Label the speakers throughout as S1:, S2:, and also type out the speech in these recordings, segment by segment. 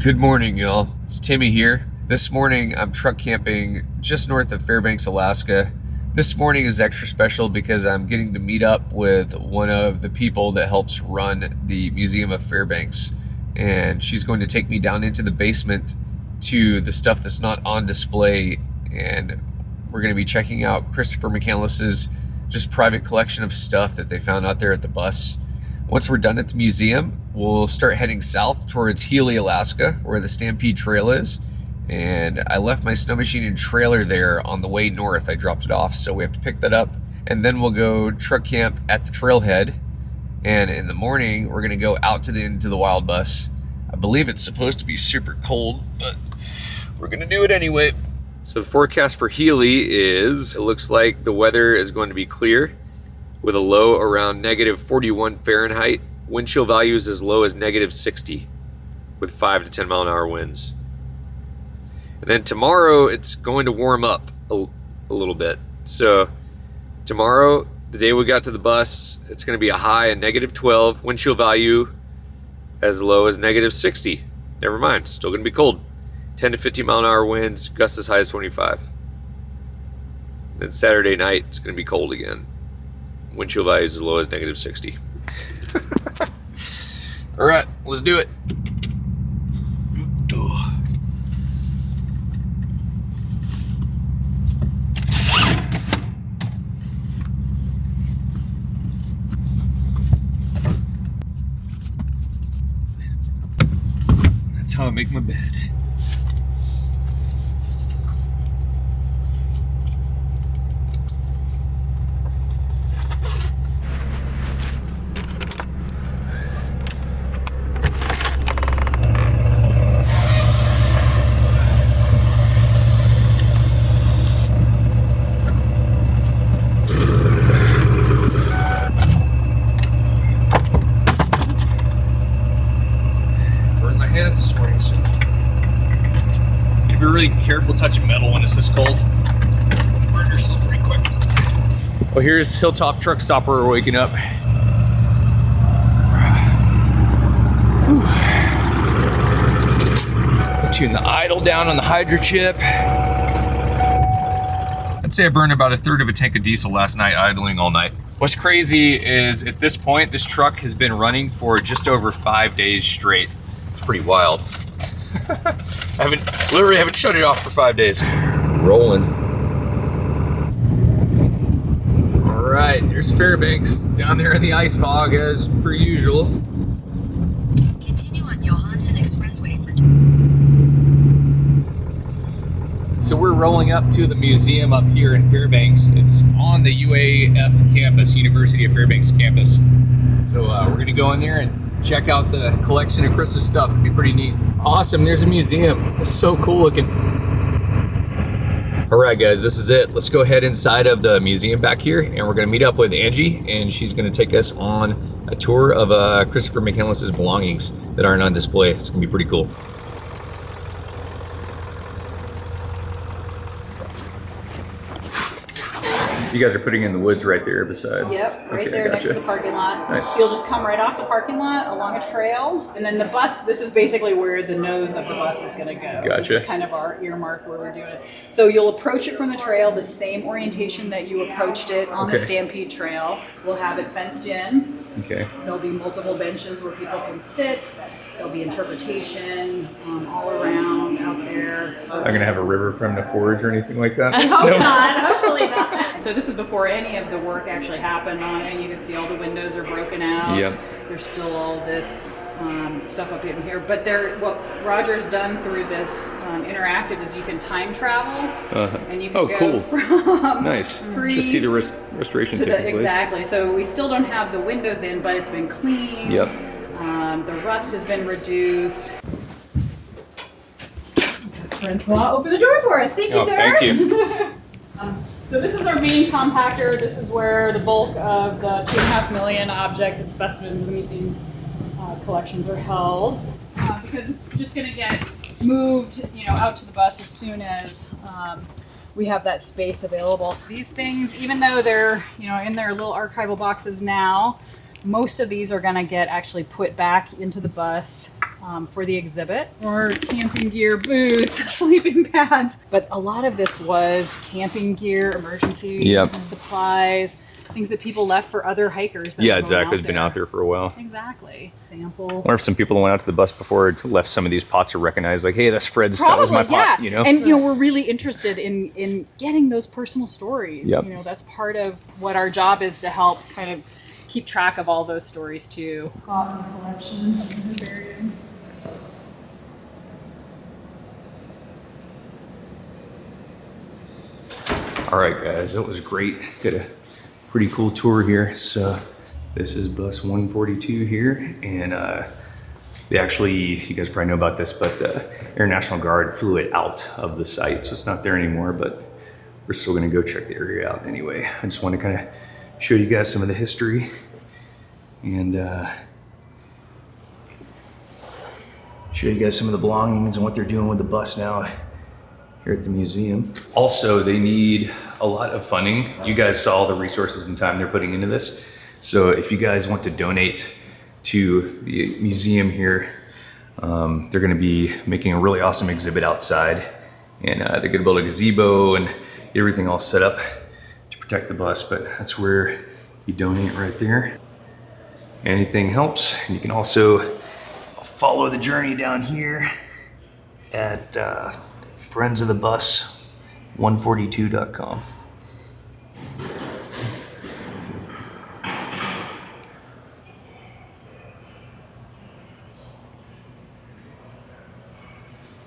S1: Good morning, y'all. It's Timmy here. This morning, I'm truck camping just north of Fairbanks, Alaska. This morning is extra special because I'm getting to meet up with one of the people that helps run the Museum of Fairbanks. And she's going to take me down into the basement to the stuff that's not on display. And we're going to be checking out Christopher McCandless's just private collection of stuff that they found out there at the bus. Once we're done at the museum, we'll start heading south towards Healy, Alaska, where the Stampede Trail is. And I left my Snowmachine and trailer there on the way north. I dropped it off, so we have to pick that up. And then we'll go truck camp at the trailhead. And in the morning, we're gonna go out to the end to the wild bus. I believe it's supposed to be super cold, but we're gonna do it anyway. So the forecast for Healy is, it looks like the weather is going to be clear with a low around negative 41 Fahrenheit, wind chill values as low as negative 60 with 5 to 10 mile an hour winds. And then tomorrow it's going to warm up a little bit. So tomorrow, the day we got to the bus, it's going to be a high of negative 12, wind chill value as low as negative 60. Never mind, still going to be cold. 10 to 15 mile an hour winds, gusts as high as 25. Then Saturday night, it's going to be cold again. Wind chill values as low as negative 60. All right, let's do it. That's how I make my bed. This morning, so you need to be really careful touching metal when it's this cold. Burn yourself pretty quick. Well, here's Hilltop Truck Stop where we're waking up. Tune the idle down on the hydro chip. I'd say I burned about 1/3 of a tank of diesel last night idling all night. What's crazy is at this point, this truck has been running for just over 5 days straight. It's pretty wild. I literally haven't shut it off for 5 days. Rolling. All right, there's Fairbanks down there in the ice fog as per usual.
S2: Continue on Johansson Expressway for.
S1: So we're rolling up to the museum up here in Fairbanks. It's on the UAF campus, University of Fairbanks campus. So we're gonna go in there and check out the collection of Chris's stuff. It'd be pretty neat. Awesome, there's a museum. It's so cool looking. All right, guys, this is it. Let's go ahead inside of the museum back here, and we're gonna meet up with Angie, and she's gonna take us on a tour of Christopher McCandless's belongings that aren't on display. It's gonna be pretty cool. You guys are putting in the woods right there beside.
S3: Yep, right
S1: okay,
S3: there next to the parking lot.
S1: Nice.
S3: So you'll just come right off the parking lot along a trail, and then the bus, this is basically where the nose of the bus is going to go.
S1: Gotcha.
S3: This is kind of our earmark where we're doing it. So you'll approach it from the trail the same orientation that you approached it on the Stampede Trail. We'll have it fenced in.
S1: Okay.
S3: There'll be multiple benches where people can sit. There'll be interpretation all around out there.
S1: Not gonna have a river for him to forage or anything like that?
S3: I hope not, hopefully not. So this is before any of the work actually happened on it. You can see all the windows are broken out.
S1: Yep.
S3: There's still all this stuff up in here. But what Roger's done through this interactive is you can time travel. And you can go
S1: cool.
S3: from
S1: Nice. Just see the restoration
S3: to
S1: taking place.
S3: exactly. So we still don't have the windows in, but it's been cleaned.
S1: Yep.
S3: The rust has been reduced. Francois, open the door for us. Thank you, sir.
S1: Thank you.
S3: So this is our main compactor. This is where the bulk of the 2.5 million objects and specimens in the museum's collections are held. Because it's just going to get moved, out to the bus as soon as we have that space available. So these things, even though they're, in their little archival boxes now, most of these are going to get actually put back into the bus for the exhibit. More camping gear, boots, sleeping pads. But a lot of this was camping gear, emergency supplies, things that people left for other hikers. That
S4: Yeah, exactly. They've been out there for a while.
S3: Exactly. Sample.
S4: I wonder if some people that went out to the bus before left some of these pots are recognized, like, hey, that's Fred's, that was my pot, you know?
S3: And, you know, we're really interested in getting those personal stories.
S4: Yep.
S3: You know, that's part of what our job is, to help kind of keep track of all those stories too. Cotton collection.
S4: All right, guys, that was great. Got a pretty cool tour here. So this is bus 142 here, and they actually, you guys probably know about this, but the Air National Guard flew it out of the site, so it's not there anymore, but we're still gonna go check the area out anyway. I just want to kind of show you guys some of the history and show you guys some of the belongings and what they're doing with the bus now here at the museum. Also, they need a lot of funding. You guys saw all the resources and time they're putting into this. So if you guys want to donate to the museum here, they're gonna be making a really awesome exhibit outside, and they're gonna build a gazebo and everything all set up to protect the bus, but that's where you donate right there. Anything helps. You can also follow the journey down here at friendsofthebus142.com.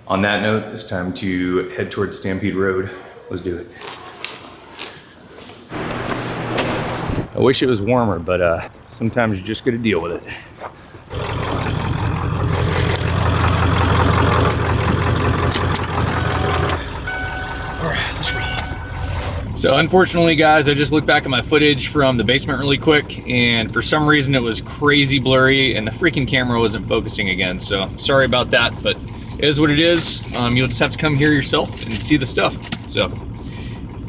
S4: On that note, it's time to head towards Stampede Road. Let's do it. I wish it was warmer, but sometimes you just gotta deal with it.
S5: So unfortunately, guys, I just looked back at my footage from the basement really quick, and for some reason it was crazy blurry and the freaking camera wasn't focusing again. So sorry about that, but it is what it is. You'll just have to come here yourself and see the stuff. So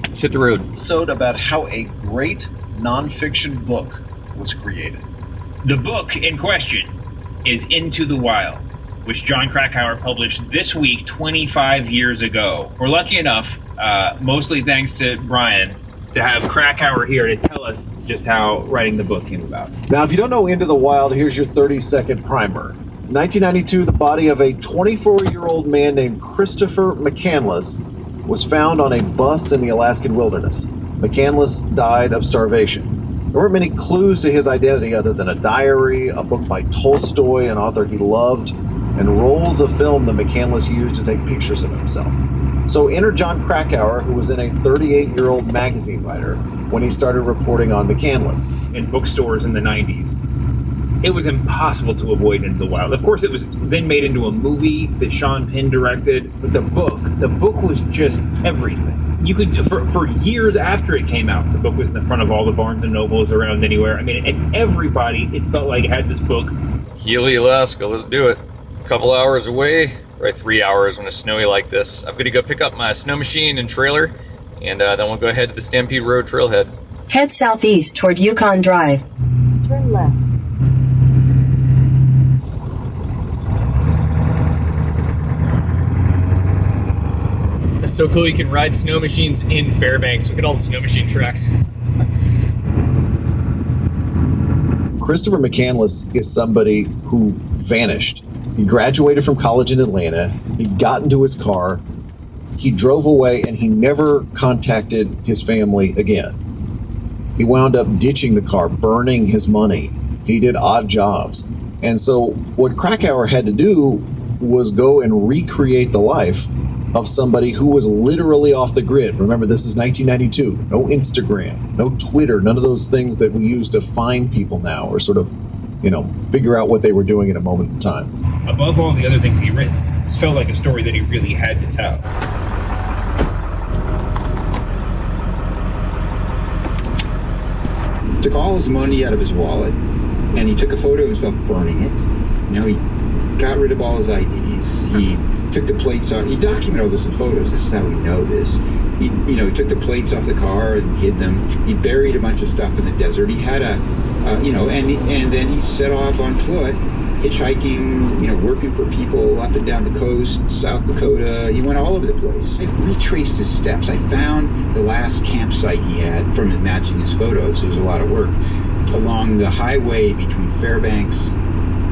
S5: let's hit the road.
S6: Episode about how a great nonfiction book was created.
S7: The book in question is Into the Wild, which John Krakauer published this week 25 years ago. We're lucky enough, mostly thanks to Brian, to have Krakauer here to tell us just how writing the book came about.
S6: Now, if you don't know Into the Wild, here's your 30-second primer. In 1992, the body of a 24-year-old man named Christopher McCandless was found on a bus in the Alaskan wilderness. McCandless died of starvation. There weren't many clues to his identity other than a diary, a book by Tolstoy, an author he loved, and rolls of film that McCandless used to take pictures of himself. So enter John Krakauer, who was then a 38-year-old magazine writer when he started reporting on McCandless.
S7: In bookstores in the 90s, it was impossible to avoid Into the Wild. Of course, it was then made into a movie that Sean Penn directed, but the book was just everything. You could, for years after it came out, the book was in the front of all the Barnes and Nobles around anywhere. I mean, and everybody, it felt like, had this book.
S5: Healy, Alaska, let's do it. A couple hours away, probably 3 hours when it's snowy like this. I'm gonna go pick up my Snowmachine and trailer, and then we'll go ahead to the Stampede Road trailhead.
S8: Head southeast toward Yukon Drive. Turn left.
S5: It's so cool you can ride snow machines in Fairbanks. Look at all the snow machine tracks.
S6: Christopher McCandless is somebody who vanished. He graduated from college in Atlanta. He got into his car. He drove away, and he never contacted his family again. He wound up ditching the car, burning his money. He did odd jobs. And so what Krakauer had to do was go and recreate the life of somebody who was literally off the grid. Remember, this is 1992. No Instagram, no Twitter, none of those things that we use to find people now, or sort of, figure out what they were doing in a moment in time.
S7: Above all the other things he'd written, this felt like a story that he really had to tell.
S9: Took all his money out of his wallet, and he took a photo of himself burning it. He got rid of all his IDs. He took the plates off. He documented all this in photos. This is how we know this. He took the plates off the car and hid them. He buried a bunch of stuff in the desert. He had and then he set off on foot hitchhiking, working for people up and down the coast, South Dakota. He went all over the place. I retraced his steps. I found the last campsite he had from matching his photos. It was a lot of work. Along the highway between Fairbanks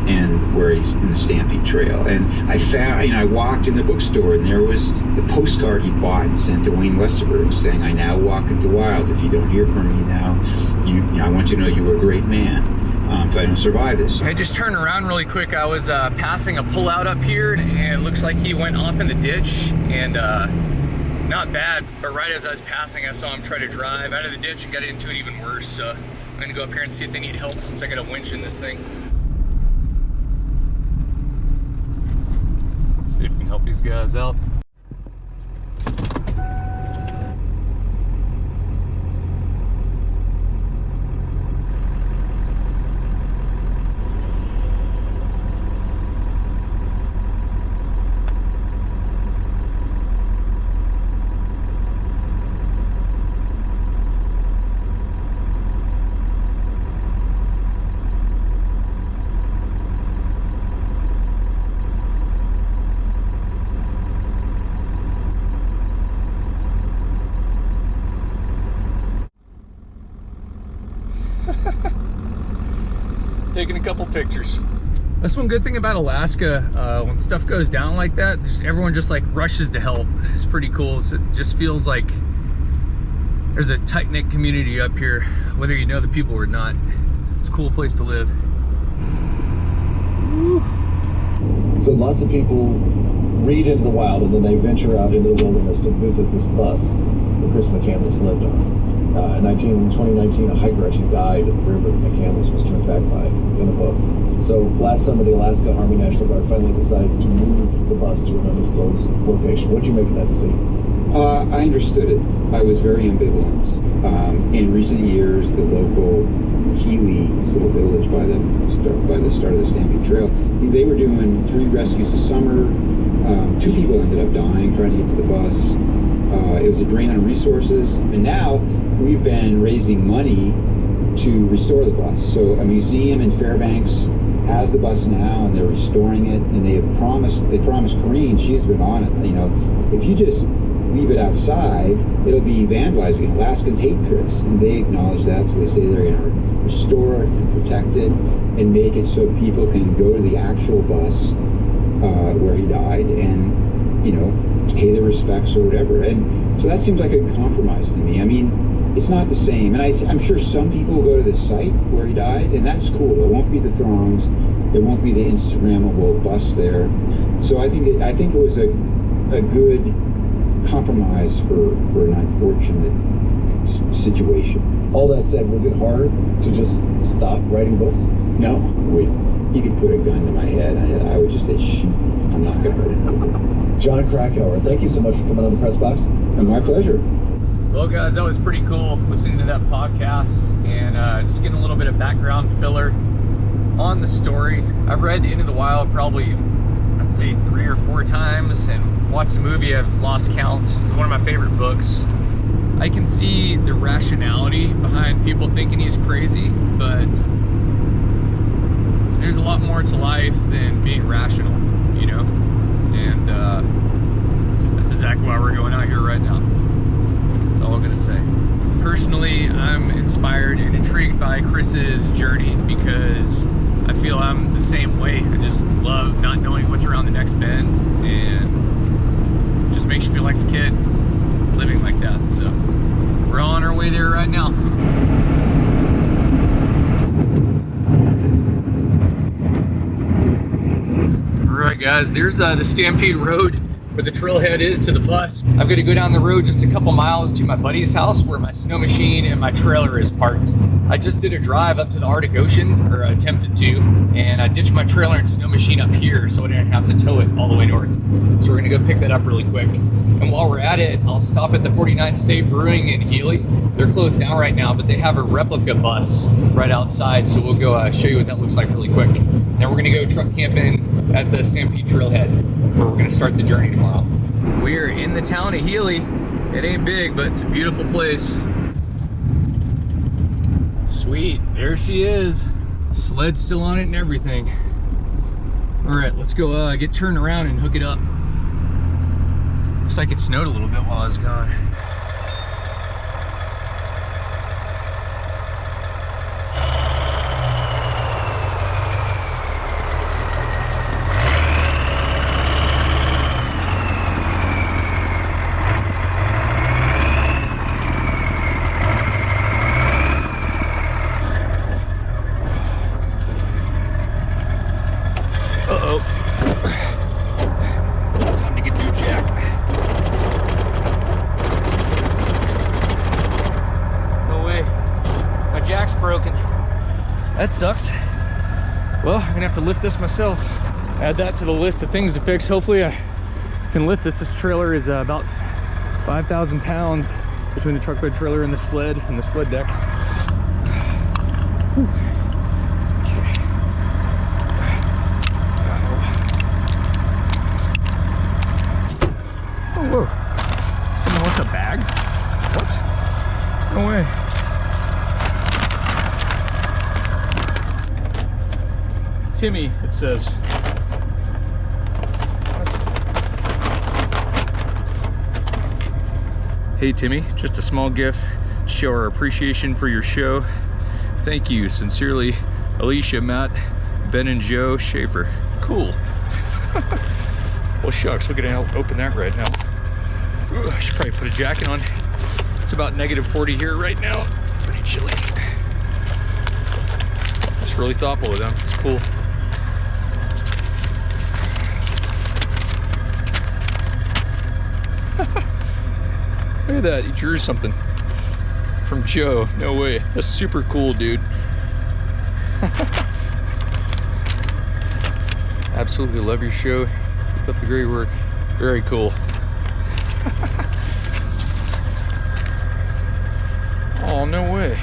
S9: and where he's in the Stampede Trail. And I found, I walked in the bookstore, and there was the postcard he bought and sent to Wayne Westerberg saying, "I now walk into the wild. If you don't hear from me now, I want you to know you were a great man. If I don't survive this."
S5: I just turned around really quick. I was passing a pullout up here, and it looks like he went off in the ditch, and not bad, but right as I was passing, I saw him try to drive out of the ditch and got into it even worse. So I'm gonna go up here and see if they need help, since I got a winch in this thing. See if we can help these guys out. Taking a couple pictures. That's one good thing about Alaska. When stuff goes down like that, everyone just like rushes to help. It's pretty cool. So it just feels like there's a tight-knit community up here, whether you know the people or not. It's a cool place to live. Woo.
S6: So lots of people read Into the Wild, and then they venture out into the wilderness to visit this bus that Chris McCandless lived on. In 2019, a hiker actually died in the river that McCandless was turned back by in the book. So last summer, the Alaska Army National Guard finally decides to move the bus to an undisclosed location. What did you make of that decision?
S9: I understood it. I was very ambivalent. In recent years, the local Healy, this little village by the start of the Stampede Trail, they were doing 3 rescues a summer. 2 people ended up dying trying to get to the bus. It was a drain on resources, and now we've been raising money to restore the bus. So a museum in Fairbanks has the bus now, and they're restoring it, and they promised Corrine, she's been on it, if you just leave it outside, it'll be vandalizing. Alaskans hate Chris, and they acknowledge that, so they say they're going to restore it and protect it and make it so people can go to the actual bus where he died and, pay their respects or whatever. And so that seems like a compromise to me. I mean, it's not the same. And I'm sure some people will go to the site where he died, and that's cool. There won't be the throngs. There won't be the Instagrammable bus there. So I think it was a good compromise for an unfortunate situation.
S6: All that said, was it hard to just stop writing books?
S9: No. You could put a gun to my head, and I would just say, shoot, I'm not going to hurt anybody.
S6: John Krakauer, thank you so much for coming on the Press Box.
S9: My pleasure.
S5: Well, guys, that was pretty cool listening to that podcast and just getting a little bit of background filler on the story. I've read Into the Wild probably, I'd say 3 or 4 times, and watched the movie. I've lost count. It's one of my favorite books. I can see the rationality behind people thinking he's crazy, but there's a lot more to life than being rational, and that's exactly why we're going out here right now. That's all I'm gonna say. Personally, I'm inspired and intrigued by Chris's journey because I feel I'm the same way. I just love not knowing what's around the next bend, and it just makes you feel like a kid living like that. So we're on our way there right now. Alright guys, there's the Stampede Road where the trailhead is to the bus. I'm gonna go down the road just a couple miles to my buddy's house where my snow machine and my trailer is parked. I just did a drive up to the Arctic Ocean, or attempted to, and I ditched my trailer and snow machine up here so I didn't have to tow it all the way north. So we're gonna go pick that up really quick. And while we're at it, I'll stop at the 49th State Brewing in Healy. They're closed down right now, but they have a replica bus right outside, so we'll go show you what that looks like really quick. Then we're gonna go truck camping at the Stampede Trailhead, where we're gonna start the journey tomorrow. We're in the town of Healy. It ain't big, but it's a beautiful place. Sweet, there she is. Sled's still on it and everything. All right, let's go get turned around and hook it up. Looks like it snowed a little bit while I was gone. Time to get new jack. No way. My jack's broken. That sucks. Well, I'm gonna have to lift this myself. Add that to the list of things to fix. Hopefully I can lift this. This trailer is about 5,000 pounds between the truck bed trailer and the sled deck. Whew. Whoa, someone left a bag? What? No way. Timmy, it says. Hey Timmy, just a small gift to show our appreciation for your show. Thank you, sincerely, Alicia, Matt, Ben and Joe Schaefer. Cool. Well shucks, we're gonna open that right now. Ooh, I should probably put a jacket on. It's about -40 here right now. Pretty chilly. That's really thoughtful of them. It's cool. Look at that, he drew something from Joe. No way. That's super cool, dude. Absolutely love your show. Keep up the great work. Very cool. Oh, no way.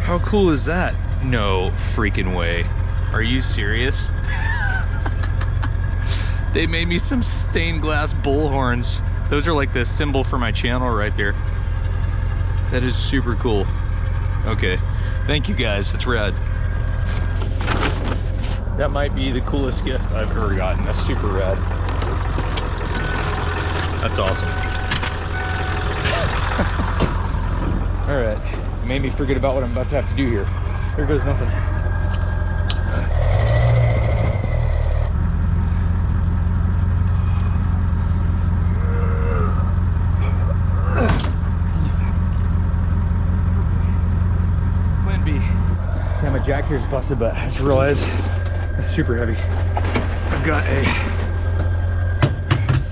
S5: How cool is that? No freaking way. Are you serious? They made me some stained glass bull horns. Those are like the symbol for my channel right there. That is super cool. Okay, thank you guys, it's rad. That might be the coolest gift I've ever gotten. That's super rad. That's awesome. All right, it made me forget about what I'm about to have to do here. Here goes nothing. Plan B. Yeah, my jack here's busted, but I just realized it's super heavy. I've got a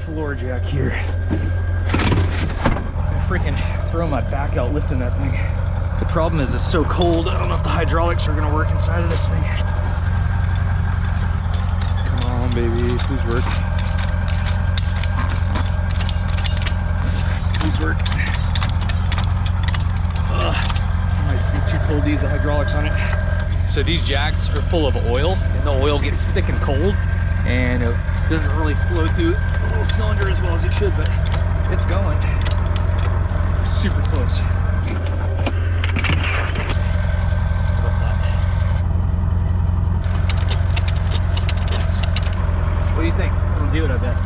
S5: floor jack here. I freaking throw my back out lifting that thing. The problem is it's so cold, I don't know if the hydraulics are gonna work inside of this thing. Come on, baby, please work. Please work. Ugh, it might be too cold to use the hydraulics on it. So these jacks are full of oil, and the oil gets thick and cold, and it doesn't really flow through the little cylinder as well as it should, but it's going. Super close. What do you think? It'll do it, I bet.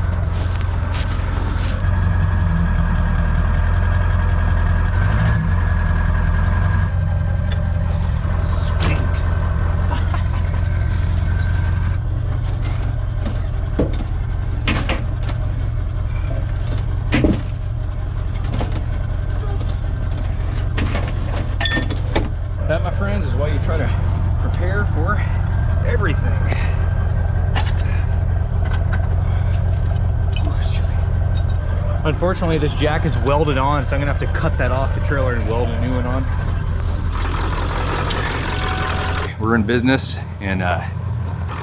S5: That, my friends, is why you try to prepare for everything. Unfortunately, this jack is welded on, so I'm gonna have to cut that off the trailer and weld a new one on. We're in business, and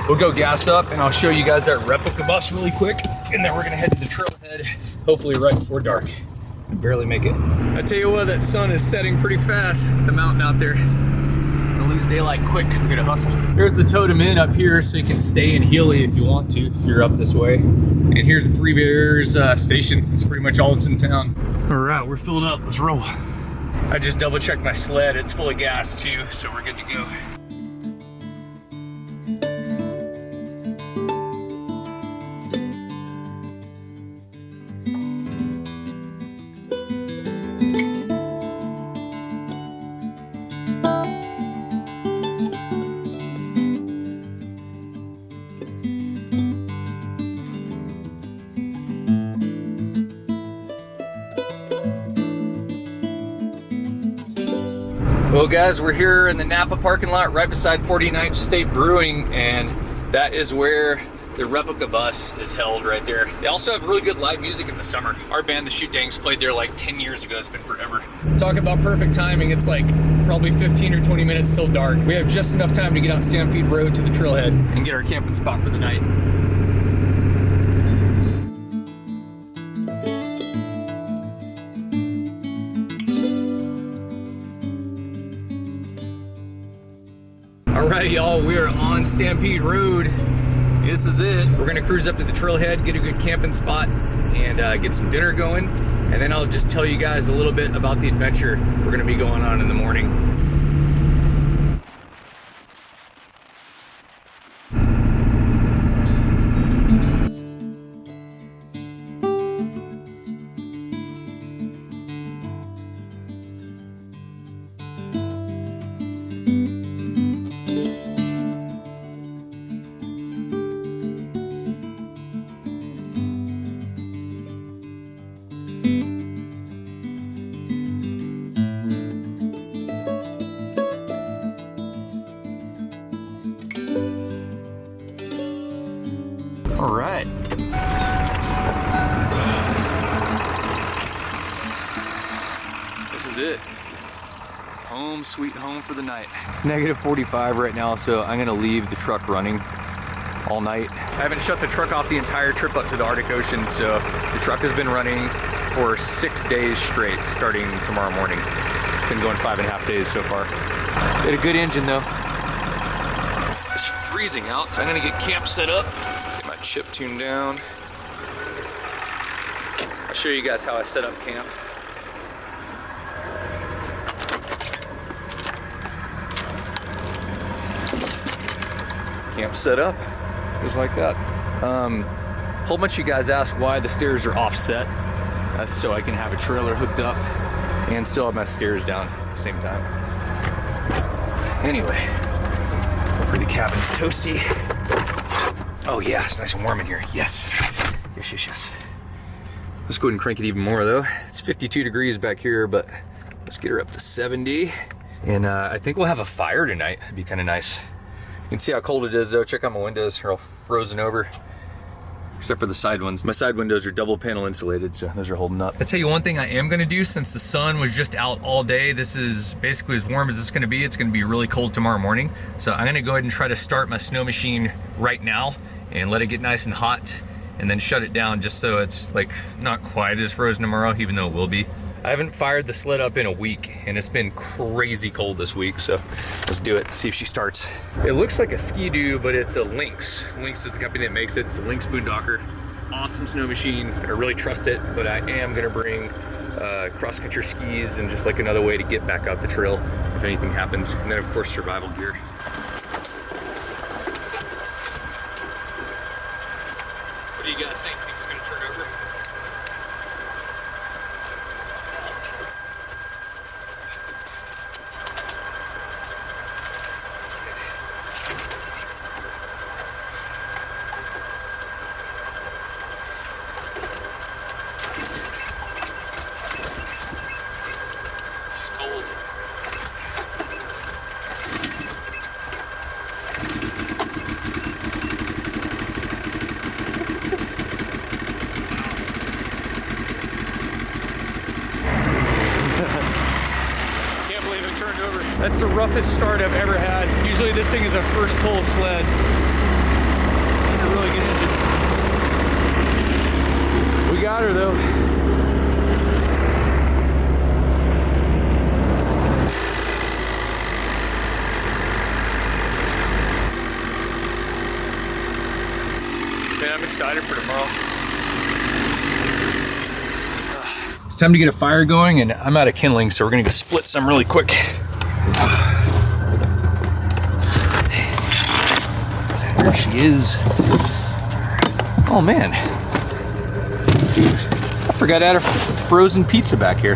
S5: we'll go gas up, and I'll show you guys that replica bus really quick, and then we're gonna head to the trailhead, hopefully right before dark. Barely make it. I tell you what, that sun is setting pretty fast. The mountain out there. Gonna lose daylight quick. We're gonna hustle. There's the totem inn up here, so you can stay in Healy if you want to, if you're up this way. And here's the Three Bears station. It's pretty much all that's in town. All right, we're filled up. Let's roll. I just double checked my sled. It's full of gas too, so we're good to go. Well guys, we're here in the Napa parking lot right beside 49th State Brewing, and that is where the replica bus is held right there. They also have really good live music in the summer. Our band, the Shoot Dangs, played there like 10 years ago. It's been forever. Talk about perfect timing. It's like probably 15 or 20 minutes till dark. We have just enough time to get out Stampede Road to the trailhead and get our camping spot for the night. Alrighty, y'all, we are on Stampede Road. This is it. We're gonna cruise up to the trailhead, get a good camping spot, and get some dinner going. And then I'll just tell you guys a little bit about the adventure we're gonna be going on in the morning. All right. This is it. Home sweet home for the night. It's negative 45 right now, so I'm gonna leave the truck running all night. I haven't shut the truck off the entire trip up to the Arctic Ocean, so the truck has been running for 6 days straight, starting tomorrow morning. It's been going 5.5 days so far. Got a good engine though. It's freezing out, so I'm gonna get camp set up. Chip tuned down. I'll show you guys how I set up camp. Camp set up, just like that. Whole bunch of you guys ask why the stairs are offset. That's so I can have a trailer hooked up and still have my stairs down at the same time. Anyway, hopefully the cabin's toasty. Oh yeah, it's nice and warm in here. Yes. Yes, yes, yes. Let's go ahead and crank it even more though. It's 52 degrees back here, but let's get her up to 70. And I think we'll have a fire tonight. It'd be kind of nice. You can see how cold it is though. Check out my windows. They're all frozen over. Except for the side ones. My side windows are double panel insulated, so those are holding up. I'll tell you one thing I am gonna do, since the sun was just out all day, this is basically as warm as it's gonna be. It's gonna be really cold tomorrow morning. So I'm gonna go ahead and try to start my Snowmachine right now and let it get nice and hot, and then shut it down just so it's like not quite as frozen tomorrow, even though it will be. I haven't fired the sled up in a week, and it's been crazy cold this week, so let's do it, see if she starts. It looks like a Ski-Doo, but it's a Lynx. Lynx is the company that makes it. It's a Lynx Boondocker. Awesome Snowmachine. I really trust it, but I am gonna bring cross-country skis and just like another way to get back out the trail if anything happens. And then of course, survival gear. What do you guys think? Think it's gonna turn over? She's cold. Can't believe it turned over. That's the roughest start I've ever had. Usually this thing is a first pull sled. It's a really good engine. We got her though. Man, I'm excited for tomorrow. It's time to get a fire going, and I'm out of kindling, so we're gonna go split some really quick. There she is. Oh man. I forgot I had a frozen pizza back here.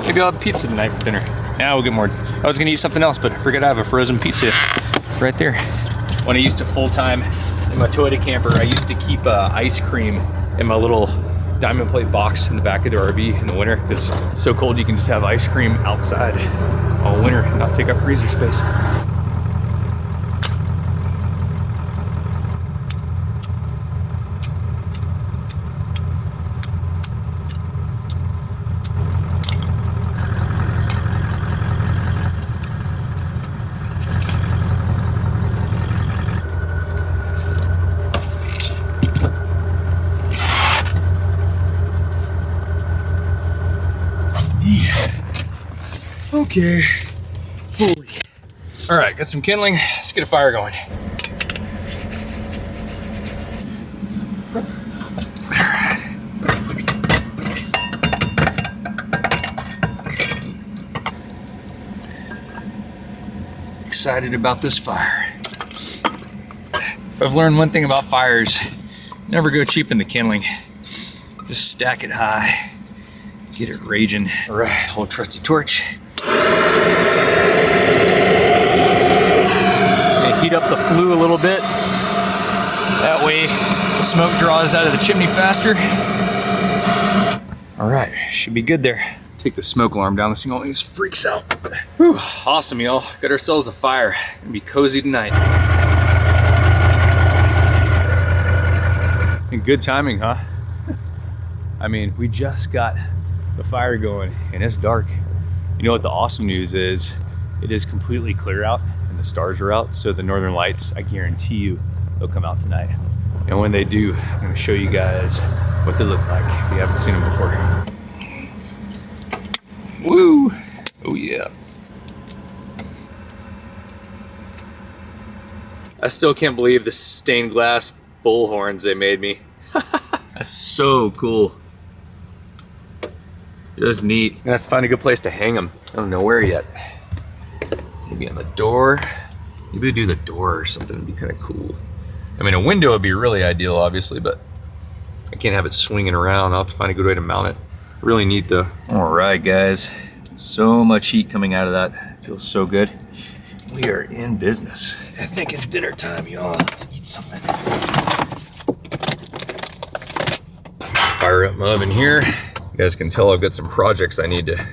S5: Maybe I'll have pizza tonight for dinner. Now we'll get more. I was gonna eat something else, but I forgot I have a frozen pizza right there. When I used to full-time in my Toyota camper, I used to keep ice cream in my little diamond plate box in the back of the RV in the winter because it's so cold you can just have ice cream outside all winter and not take up freezer space. Okay. Holy. All right, got some kindling. Let's get a fire going. All right. Excited about this fire. If I've learned one thing about fires, never go cheap in the kindling. Just stack it high. Get it raging. All right, old trusty torch. Heat up the flue a little bit. That way the smoke draws out of the chimney faster. All right, should be good there. Take the smoke alarm down. This thing always freaks out. Whew, awesome, y'all. Got ourselves a fire. Gonna be cozy tonight. And good timing, huh? I mean, we just got the fire going and it's dark. You know what the awesome news is? It is completely clear out and the stars are out, so the northern lights, I guarantee you, they'll come out tonight. And when they do, I'm gonna show you guys what they look like if you haven't seen them before. Woo! Oh yeah. I still can't believe the stained glass bull horns they made me. That's so cool. Just neat. I'm gonna have to find a good place to hang them. I don't know where yet. Maybe on the door. Maybe do the door or something. It'd be kind of cool. I mean, a window would be really ideal, obviously, but I can't have it swinging around. I'll have to find a good way to mount it. Really neat, though. All right, guys. So much heat coming out of that. Feels so good. We are in business. I think it's dinner time, y'all. Let's eat something. Fire up my oven here. You guys can tell I've got some projects I need to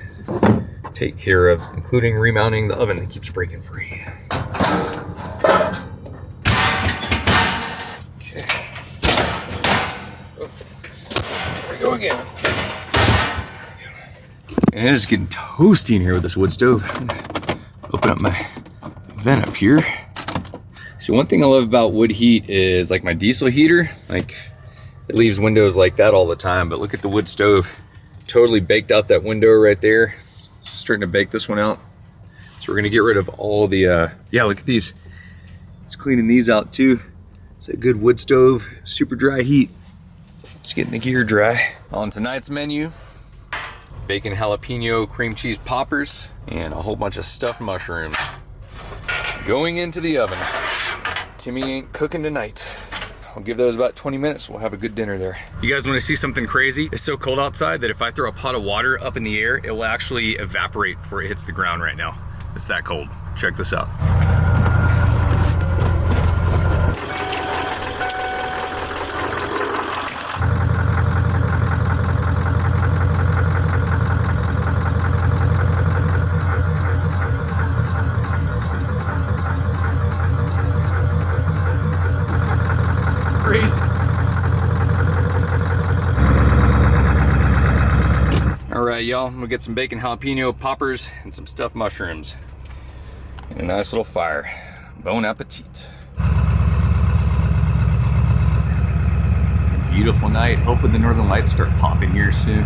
S5: take care of, including remounting the oven that keeps breaking free. Okay. Oh, there we go again. And it is getting toasty in here with this wood stove. Open up my vent up here. So one thing I love about wood heat is like my diesel heater, like it leaves windows like that all the time, but look at the wood stove. Totally baked out that window right there. It's starting to bake this one out. So we're gonna get rid of all the, yeah, look at these. It's cleaning these out too. It's a good wood stove, super dry heat. It's getting the gear dry. On tonight's menu, bacon jalapeno cream cheese poppers and a whole bunch of stuffed mushrooms. Going into the oven. Timmy ain't cooking tonight. I'll give those about 20 minutes. We'll have a good dinner there. You guys want to see something crazy? It's so cold outside that if I throw a pot of water up in the air, it will actually evaporate before it hits the ground right now. It's that cold. Check this out. Alright y'all, I'm gonna get some bacon jalapeno poppers and some stuffed mushrooms. And a nice little fire. Bon appetit. Beautiful night. Hopefully the northern lights start popping here soon.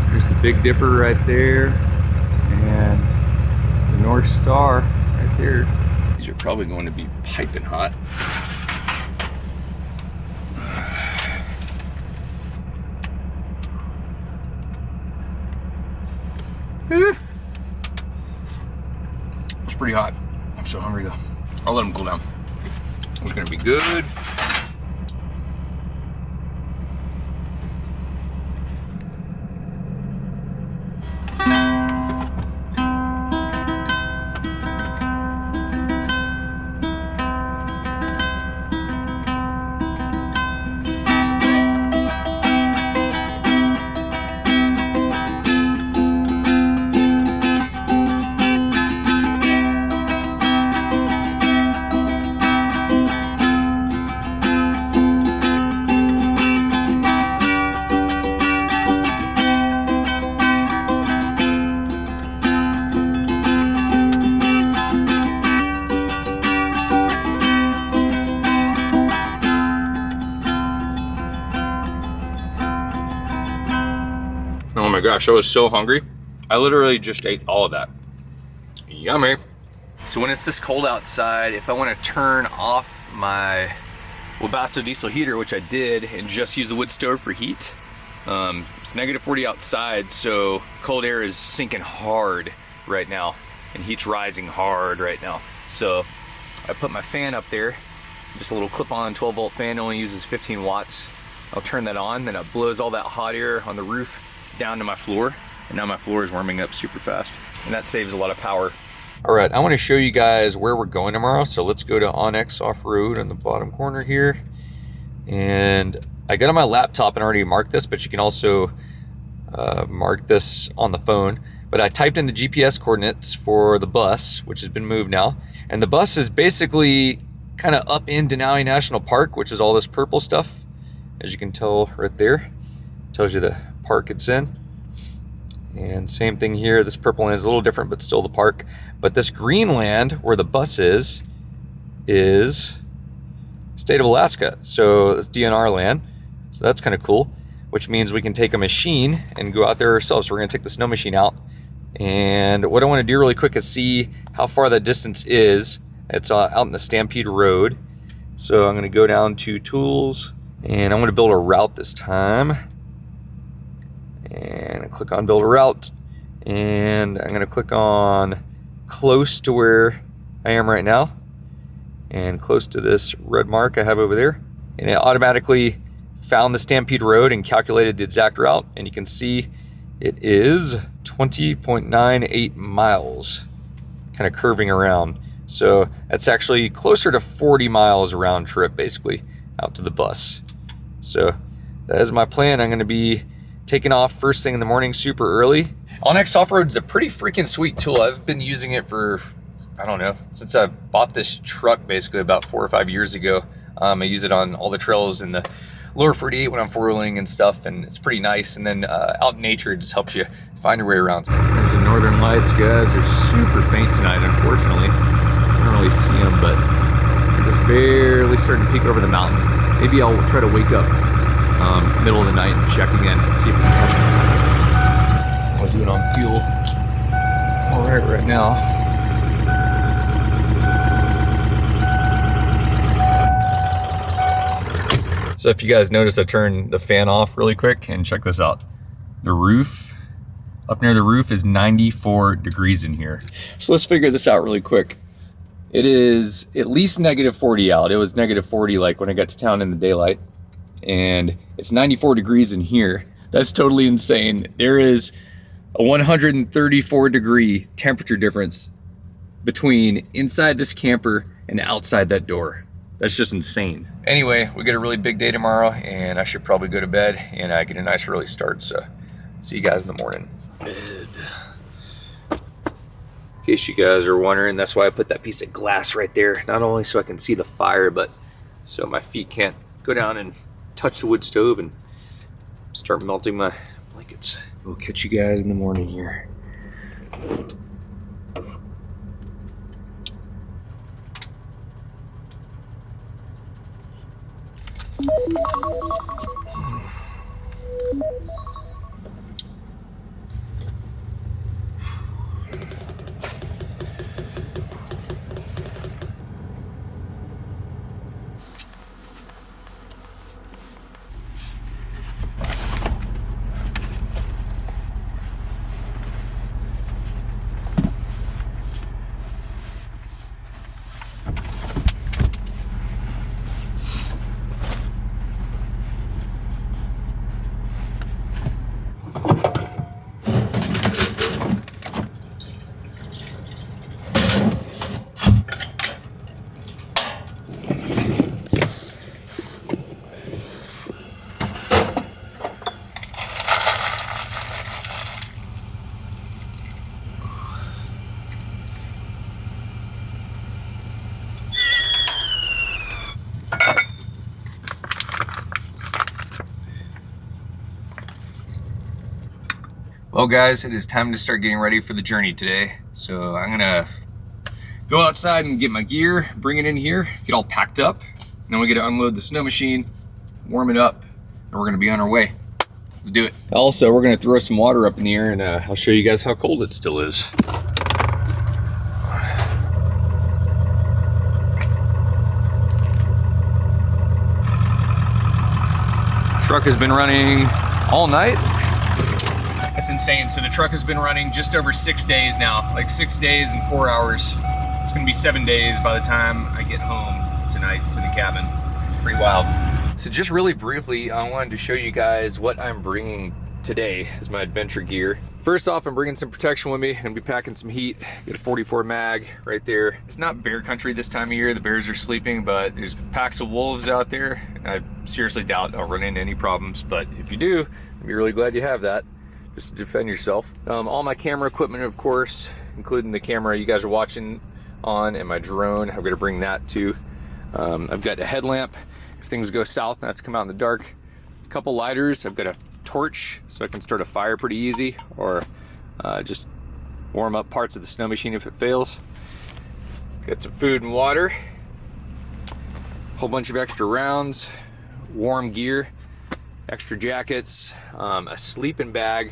S5: There's the Big Dipper right there. And the North Star right there. These are probably going to be piping hot. It's pretty hot. I'm so hungry though. I'll let them cool down. It's gonna be good. Oh my gosh, I was so hungry. I literally just ate all of that. Yummy. So when it's this cold outside, if I want to turn off my Webasto diesel heater, which I did, and just use the wood stove for heat, it's -40 outside, so cold air is sinking hard right now, and heat's rising hard right now. So I put my fan up there, just a little clip-on 12-volt fan, only uses 15 watts. I'll turn that on, then it blows all that hot air on the roof down to my floor, and now my floor is warming up super fast, and that saves a lot of power. All right, I want to show you guys where we're going tomorrow. So let's go to Onyx Off-Road in the bottom corner here. And I got on my laptop and already marked this, but you can also mark this on the phone. But I typed in the GPS coordinates for the bus, which has been moved now. And the bus is basically kind of up in Denali National Park, which is all this purple stuff. As you can tell right there, tells you the park it's in. And same thing here, this purple land is a little different, but still the park. But this green land where the bus is state of Alaska. So it's DNR land. So that's kind of cool, which means we can take a machine and go out there ourselves. So we're gonna take the Snowmachine out. And what I wanna do really quick is see how far that distance is. It's out in the Stampede Road. So I'm gonna go down to Tools, and I'm gonna build a route this time. And click on build a route, and I'm gonna click on close to where I am right now and close to this red mark I have over there, and it automatically found the Stampede Road and calculated the exact route, and you can see it is 20.98 miles kind of curving around. So that's actually closer to 40 miles round trip basically out to the bus. So that is my plan. I'm going to be taking off first thing in the morning super early. Onyx Off-Road is a pretty freaking sweet tool. I've been using it for, I don't know, since I bought this truck basically about 4 or 5 years ago. I use it on all the trails in the lower 48 when I'm four-wheeling and stuff, and it's pretty nice. And then out in nature, it just helps you find your way around. There's the northern lights, guys. They're super faint tonight, unfortunately. I don't really see them, but they're just barely starting to peek over the mountain. Maybe I'll try to wake up middle of the night and check again and see if we can come. I'll do it on fuel. All right now. So if you guys notice, I turned the fan off really quick, and check this out. The roof, up near the roof, is 94 degrees in here. So let's figure this out really quick. It is at least -40 out. It was -40 like when I got to town in the daylight. And it's 94 degrees in here. That's totally insane. There is a 134 degree temperature difference between inside this camper and outside that door. That's just insane. Anyway, we got a really big day tomorrow, and I should probably go to bed and get a nice early start. So see you guys in the morning. In case you guys are wondering, that's why I put that piece of glass right there. Not only so I can see the fire, but so my feet can't go down and touch the wood stove and start melting my blankets. We'll catch you guys in the morning here. Well guys, it is time to start getting ready for the journey today. So I'm gonna go outside and get my gear, bring it in here, get all packed up. And then we get to unload the Snowmachine, warm it up, and we're gonna be on our way. Let's do it. Also, we're gonna throw some water up in the air and I'll show you guys how cold it still is. Truck has been running all night. That's insane. So the truck has been running just over 6 days now, like 6 days and 4 hours. It's gonna be 7 days by the time I get home tonight to the cabin. It's pretty wild. So just really briefly, I wanted to show you guys what I'm bringing today as my adventure gear. First off, I'm bringing some protection with me. I'm gonna be packing some heat. Got a 44 mag right there. It's not bear country this time of year. The bears are sleeping, but there's packs of wolves out there. I seriously doubt I'll run into any problems, but if you do, I'd be really glad you have that, just to defend yourself. All my camera equipment, of course, including the camera you guys are watching on and my drone. I'm gonna bring that too. I've got a headlamp if things go south and I have to come out in the dark. A couple lighters. I've got a torch so I can start a fire pretty easy, or just warm up parts of the Snowmachine if it fails. Got some food and water, a whole bunch of extra rounds, warm gear, extra jackets, a sleeping bag.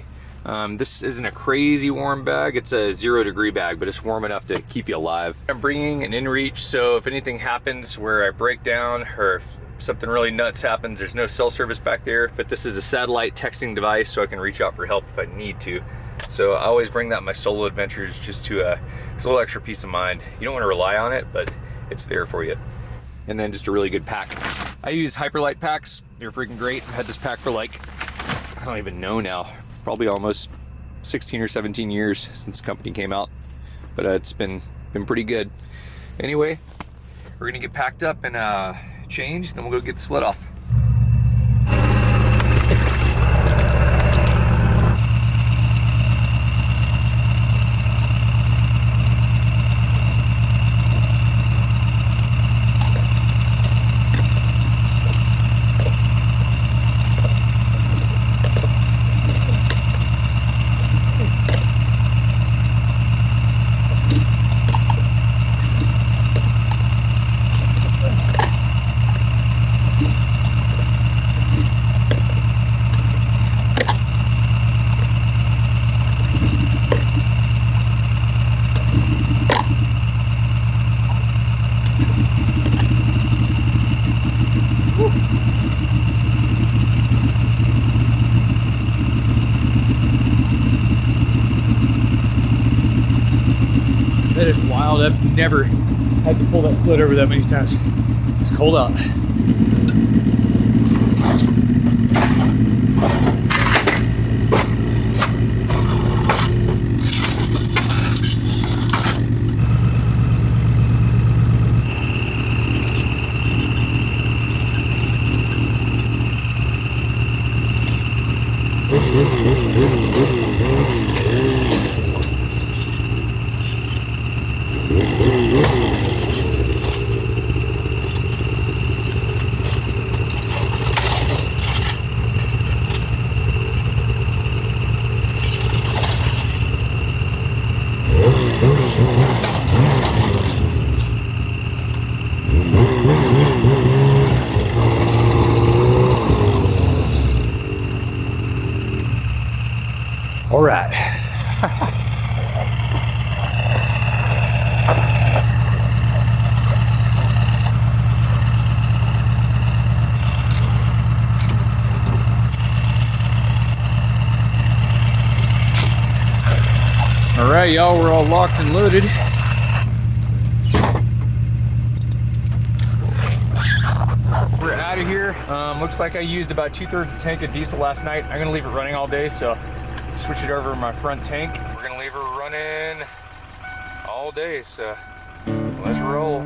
S5: This isn't a crazy warm bag, it's a 0-degree bag, but it's warm enough to keep you alive. I'm bringing an inReach, so if anything happens where I break down or if something really nuts happens, there's no cell service back there, but this is a satellite texting device so I can reach out for help if I need to. So I always bring that in my solo adventures just to it's a little extra peace of mind. You don't want to rely on it, but it's there for you. And then just a really good pack. I use Hyperlight packs. They're freaking great. I've had this pack for like, I don't even know now, probably almost 16 or 17 years since the company came out, but it's been pretty good. Anyway, we're gonna get packed up and change, then we'll go get the sled off. That is wild. I've never had to pull that sled over that many times. It's cold out. All right. All right, y'all, we're all locked and loaded. We're out of here. Looks like I used about 2/3 a tank of diesel last night. I'm gonna leave it running all day, so switch it over to my front tank. We're gonna leave her running all day, so let's roll.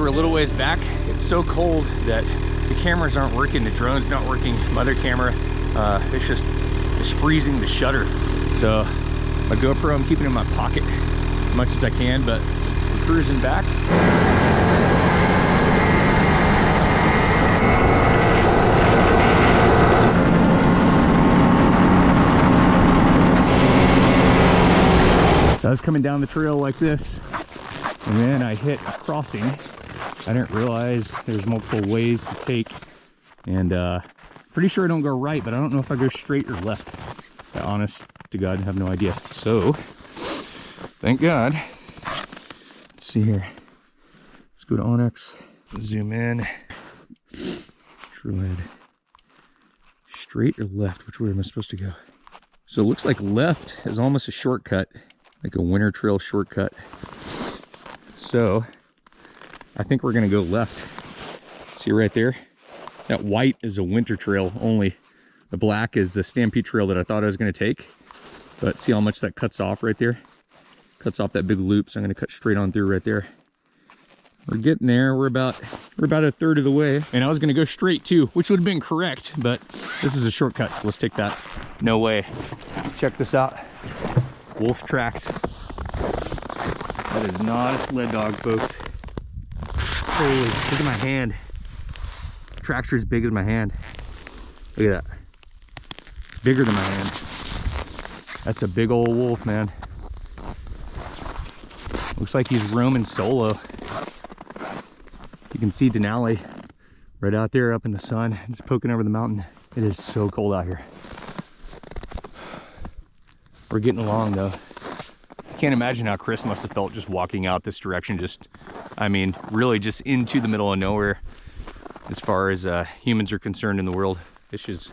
S5: we're a little ways back. It's so cold that the cameras aren't working, the drone's not working, my other camera, it's freezing the shutter. So my GoPro, I'm keeping in my pocket as much as I can, but we're cruising back. So I was coming down the trail like this, and then I hit a crossing. I didn't realize there's multiple ways to take, and pretty sure I don't go right, but I don't know if I go straight or left. Honest to God, I have no idea. So, thank God. Let's see here. Let's go to Onyx, zoom in. Trailhead. Straight or left? Which way am I supposed to go? So it looks like left is almost a shortcut, like a winter trail shortcut. So I think we're gonna go left. See right there? That white is a winter trail only. The black is the Stampede trail that I thought I was gonna take. But see how much that cuts off right there? Cuts off that big loop, so I'm gonna cut straight on through right there. We're getting there. We're about a third of the way. And I was gonna go straight too, which would have been correct, but this is a shortcut, so let's take that. No way. Check this out. Wolf tracks. That is not a sled dog, folks. Holy, look at my hand. Tracks are as big as my hand. Look at that. Bigger than my hand. That's a big old wolf, man. Looks like he's roaming solo. You can see Denali right out there up in the sun, just poking over the mountain. It is so cold out here. We're getting along though. Can't imagine how Chris must have felt just walking out this direction, I mean, really just into the middle of nowhere as far as humans are concerned in the world. It just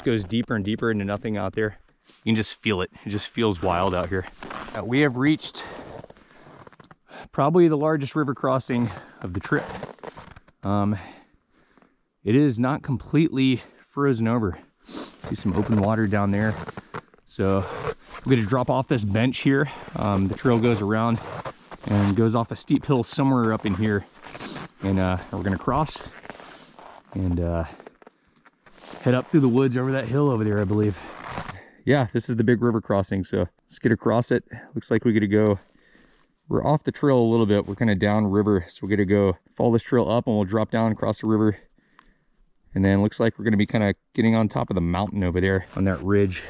S5: goes deeper and deeper into nothing out there. You can just feel it. It just feels wild out here. We have reached probably the largest river crossing of the trip. It is not completely frozen over. See some open water down there. So we're gonna drop off this bench here. The trail goes around and goes off a steep hill somewhere up in here. And we're gonna cross and head up through the woods over that hill over there, I believe. Yeah, this is the big river crossing, so let's get across it. Looks like we gotta go, we're off the trail a little bit. We're kind of down river, so we're gonna go follow this trail up and we'll drop down across the river. And then looks like we're gonna be kind of getting on top of the mountain over there on that ridge.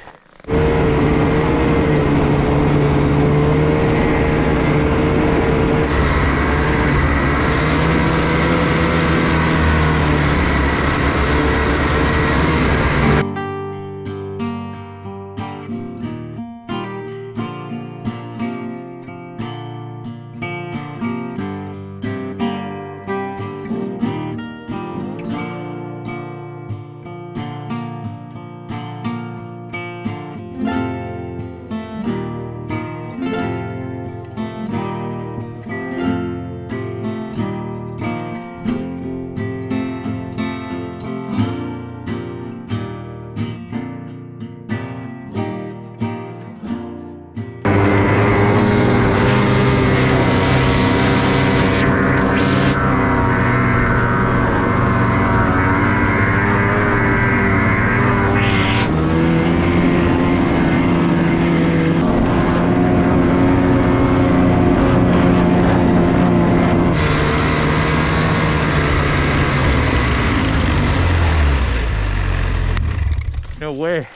S5: No way.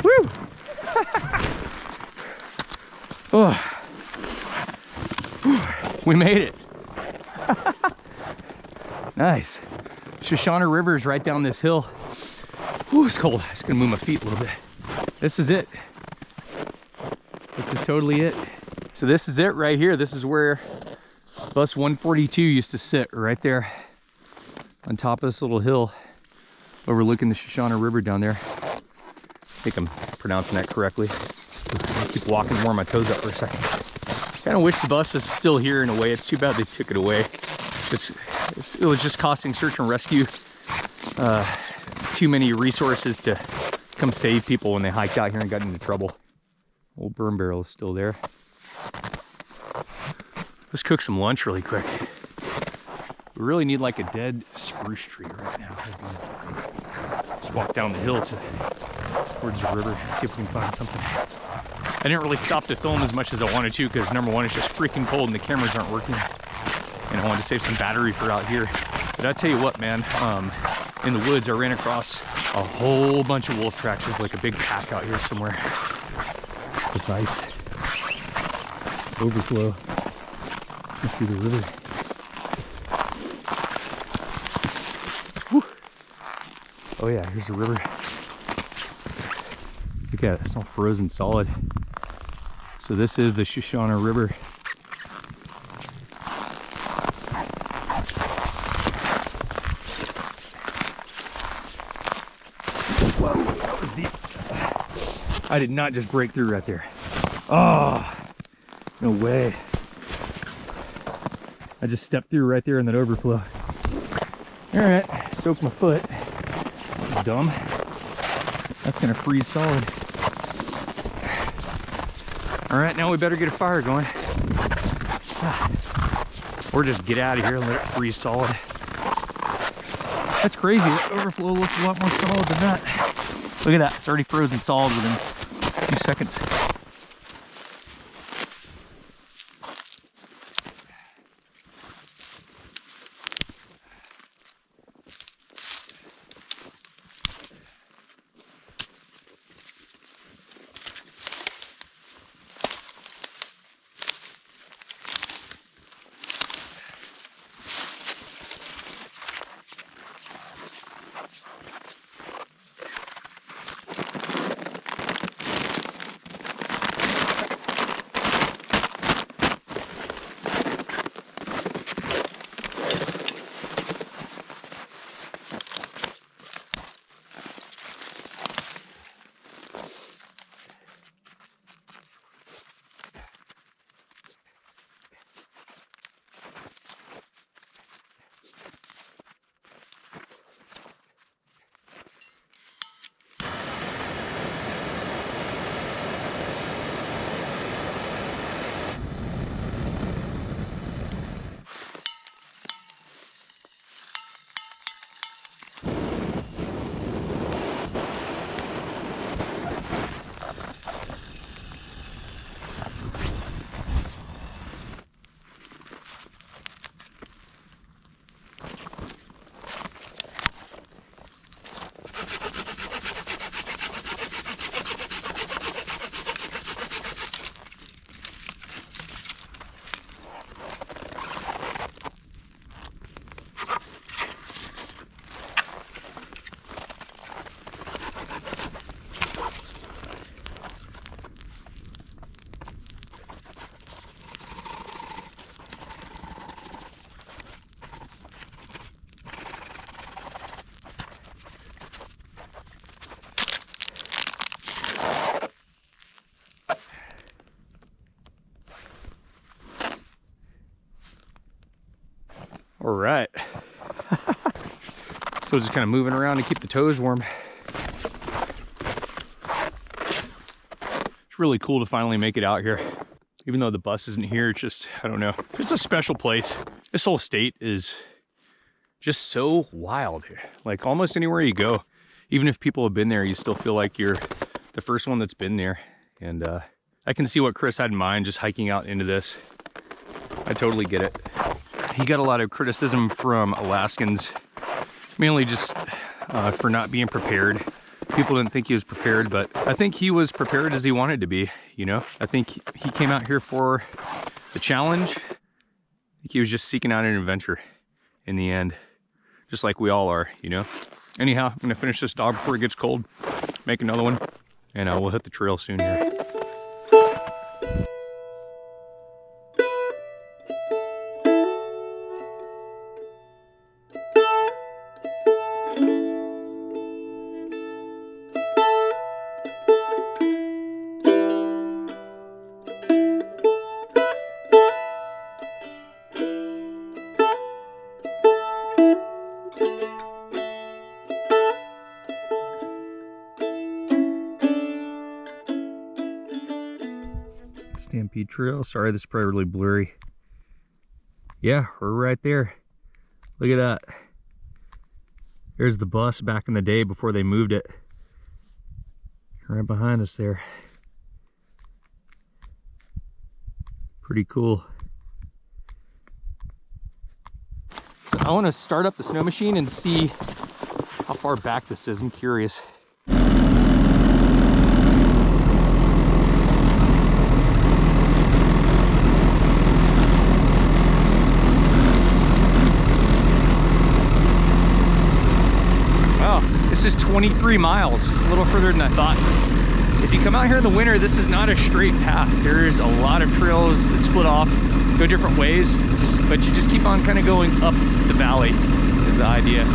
S5: Woo! Oh. We made it. Nice. Shoshana River is right down this hill. Ooh, it's cold. I'm just gonna move my feet a little bit. This is it. This is totally it. So this is it right here. This is where bus 142 used to sit, right there on top of this little hill overlooking the Shoshana River down there. I think I'm pronouncing that correctly. I'll keep walking, warm my toes up for a second. Kind of wish the bus was still here in a way. It's too bad they took it away. It was just costing search and rescue too many resources to come save people when they hiked out here and got into trouble. Old burn barrel is still there. Let's cook some lunch really quick. We really need like a dead spruce tree right now. Let's walk down the hill towards the river, see if we can find something. I didn't really stop to film as much as I wanted to because number one, it's just freaking cold and the cameras aren't working. And I wanted to save some battery for out here. But I tell you what, man, in the woods, I ran across a whole bunch of wolf tracks. There's like a big pack out here somewhere. This ice overflow through the river. Whew. Oh yeah, here's the river. Look at it, it's all frozen solid. So this is the Shoshana River. Whoa, that was deep. I did not just break through right there. Oh, no way. I just stepped through right there in that overflow. All right, soaked my foot. That's dumb. That's gonna freeze solid. All right, now we better get a fire going. Or just get out of here and let it freeze solid. That's crazy, that overflow looks a lot more solid than that. Look at that, it's already frozen solid within a few seconds. All right. So just kind of moving around to keep the toes warm. It's really cool to finally make it out here. Even though the bus isn't here, it's just, I don't know. It's a special place. This whole state is just so wild here. Like almost anywhere you go, even if people have been there, you still feel like you're the first one that's been there. And I can see what Chris had in mind just hiking out into this. I totally get it. He got a lot of criticism from Alaskans, mainly just for not being prepared. People didn't think he was prepared, but I think he was prepared as he wanted to be, you know? I think he came out here for the challenge. I think he was just seeking out an adventure in the end, just like we all are, you know? Anyhow, I'm gonna finish this dog before it gets cold, make another one, and we'll hit the trail soon here. Stampede Trail. Sorry, this is probably really blurry. Yeah, we're right there. Look at that. There's the bus back in the day before they moved it. Right behind us there. Pretty cool. So I want to start up the Snowmachine and see how far back this is. I'm curious. This is 23 miles, it's a little further than I thought. If you come out here in the winter, this is not a straight path. There's a lot of trails that split off, go different ways, but you just keep on kind of going up the valley is the idea.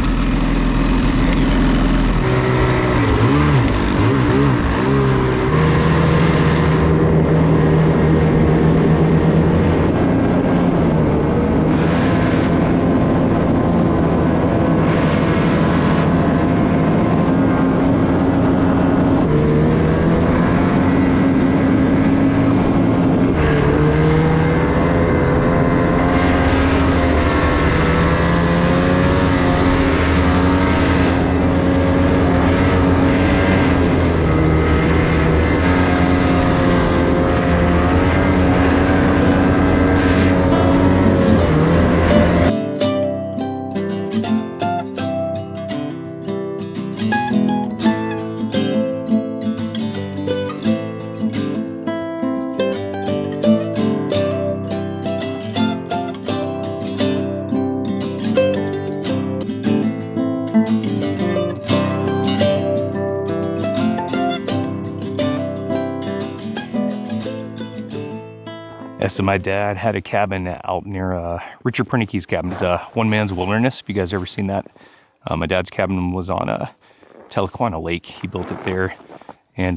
S5: Yeah, so my dad had a cabin out near Richard Pernicke's cabin. It's a one man's wilderness. If you guys ever seen that, my dad's cabin was on Telequana Lake. He built it there, and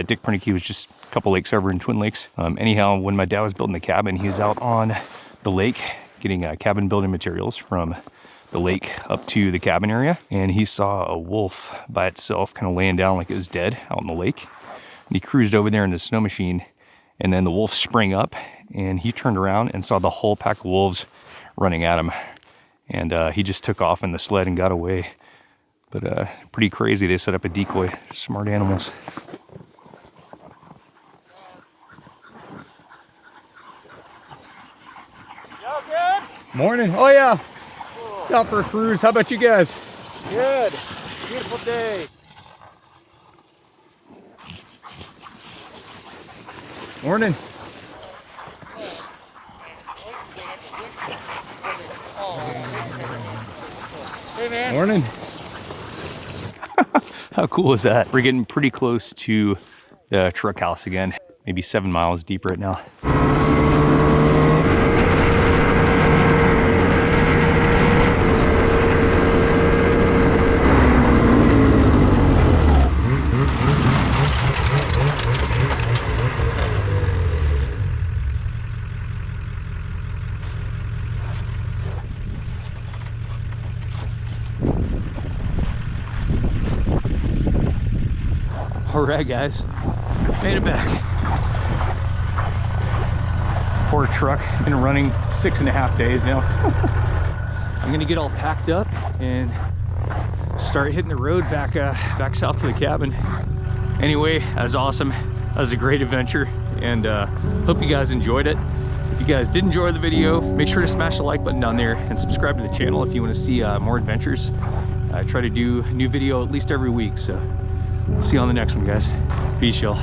S5: Dick Pernicke was just a couple lakes over in Twin Lakes. Anyhow, when my dad was building the cabin, he was out on the lake getting cabin building materials from the lake up to the cabin area, and he saw a wolf by itself kind of laying down like it was dead out in the lake. And he cruised over there in the Snowmachine, and then the wolf sprang up, and he turned around and saw the whole pack of wolves running at him. And he just took off in the sled and got away. But pretty crazy. They set up a decoy. Smart animals.
S10: Y'all good?
S5: Morning. Oh yeah. It's out for a cruise. How about you guys?
S10: Good. Beautiful day.
S5: Morning.
S10: Hey man.
S5: Morning. How cool is that? We're getting pretty close to the truck house again. Maybe 7 miles deep right now. All right, guys, made it back. Poor truck, been running 6.5 days now. I'm gonna get all packed up and start hitting the road back south to the cabin. Anyway, that was awesome. That was a great adventure, and hope you guys enjoyed it. If you guys did enjoy the video, make sure to smash the like button down there and subscribe to the channel if you want to see more adventures. I try to do a new video at least every week, so see you on the next one, guys. Peace, y'all.